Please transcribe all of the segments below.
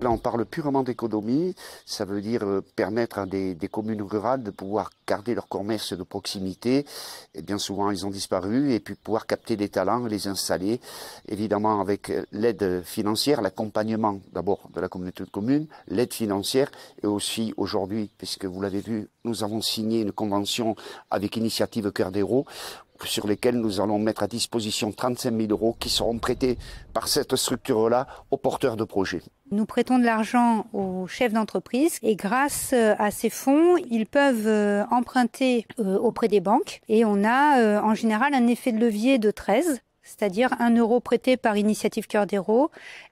Là, on parle purement d'économie. Ça veut dire permettre à des communes rurales de pouvoir garder leur commerce de proximité. Et bien souvent, ils ont disparu. Et puis pouvoir capter des talents et les installer. Évidemment, avec l'aide financière, l'accompagnement d'abord de la communauté de communes, l'aide financière. Et aussi aujourd'hui, puisque vous l'avez vu, nous avons signé une convention avec Initiative Cœur d'Hérault, sur lesquels nous allons mettre à disposition 35 000 € qui seront prêtés par cette structure-là aux porteurs de projets. Nous prêtons de l'argent aux chefs d'entreprise et grâce à ces fonds, ils peuvent emprunter auprès des banques. Et on a en général un effet de levier de 13, c'est-à-dire 1 € prêté par Initiative Cœur d'Hérault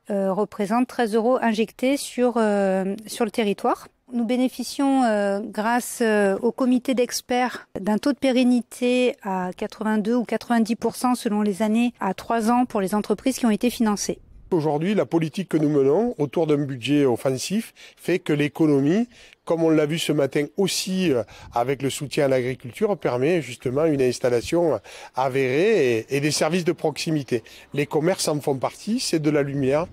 représente 13 € injectés sur le territoire. Nous bénéficions, grâce au comité d'experts, d'un taux de pérennité à 82 ou 90% selon les années, à 3 ans pour les entreprises qui ont été financées. Aujourd'hui, la politique que nous menons autour d'un budget offensif fait que l'économie, comme on l'a vu ce matin aussi avec le soutien à l'agriculture, permet justement une installation avérée et des services de proximité. Les commerces en font partie, c'est de la lumière,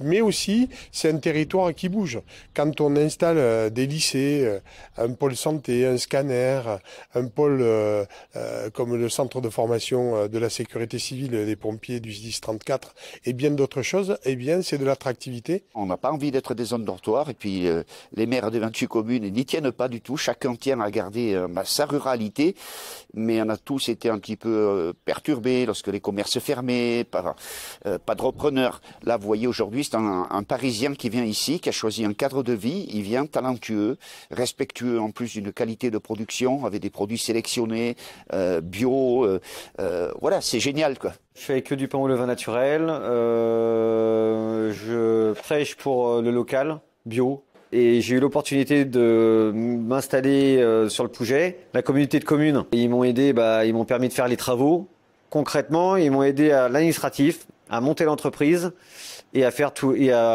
mais aussi c'est un territoire qui bouge. Quand on installe des lycées, un pôle santé, un scanner, un pôle comme le centre de formation de la sécurité civile des pompiers du SDIS 34 et bien d'autres choses, eh bien c'est de l'attractivité. On n'a pas envie d'être des zones dortoirs et puis les maires des 28 communes n'y tiennent pas du tout. Chacun tient à garder sa ruralité, mais on a tous été un petit peu perturbés lorsque les commerces fermaient, pas de repreneurs. Là, vous voyez aujourd'hui, c'est un Parisien qui vient ici, qui a choisi un cadre de vie. Il vient talentueux, respectueux en plus d'une qualité de production, avec des produits sélectionnés, bio. Voilà, c'est génial, quoi. Je fais que du pain au levain naturel. Je prêche pour le local, bio. Et j'ai eu l'opportunité de m'installer sur le Pouget. La communauté de communes, ils m'ont aidé, ils m'ont permis de faire les travaux. Concrètement, ils m'ont aidé à l'administratif, à monter l'entreprise et à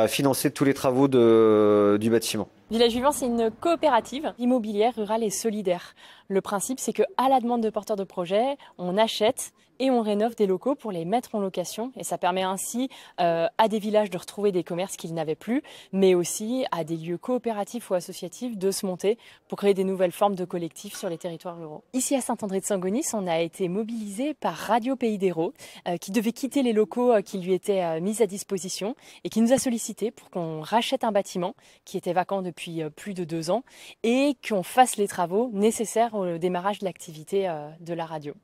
financer tous les travaux du bâtiment. Village Vivant, c'est une coopérative immobilière, rurale et solidaire. Le principe, c'est qu'à la demande de porteurs de projets, on achète et on rénove des locaux pour les mettre en location. Et ça permet ainsi à des villages de retrouver des commerces qu'ils n'avaient plus, mais aussi à des lieux coopératifs ou associatifs de se monter pour créer des nouvelles formes de collectifs sur les territoires ruraux. Ici à Saint-André-de-Saint-Gonis, on a été mobilisé par Radio Pays d'Hérault, qui devait quitter les locaux qui lui étaient mis à disposition et qui nous a sollicité pour qu'on rachète un bâtiment qui était vacant depuis plus de 2 ans et qu'on fasse les travaux nécessaires au démarrage de l'activité de la radio.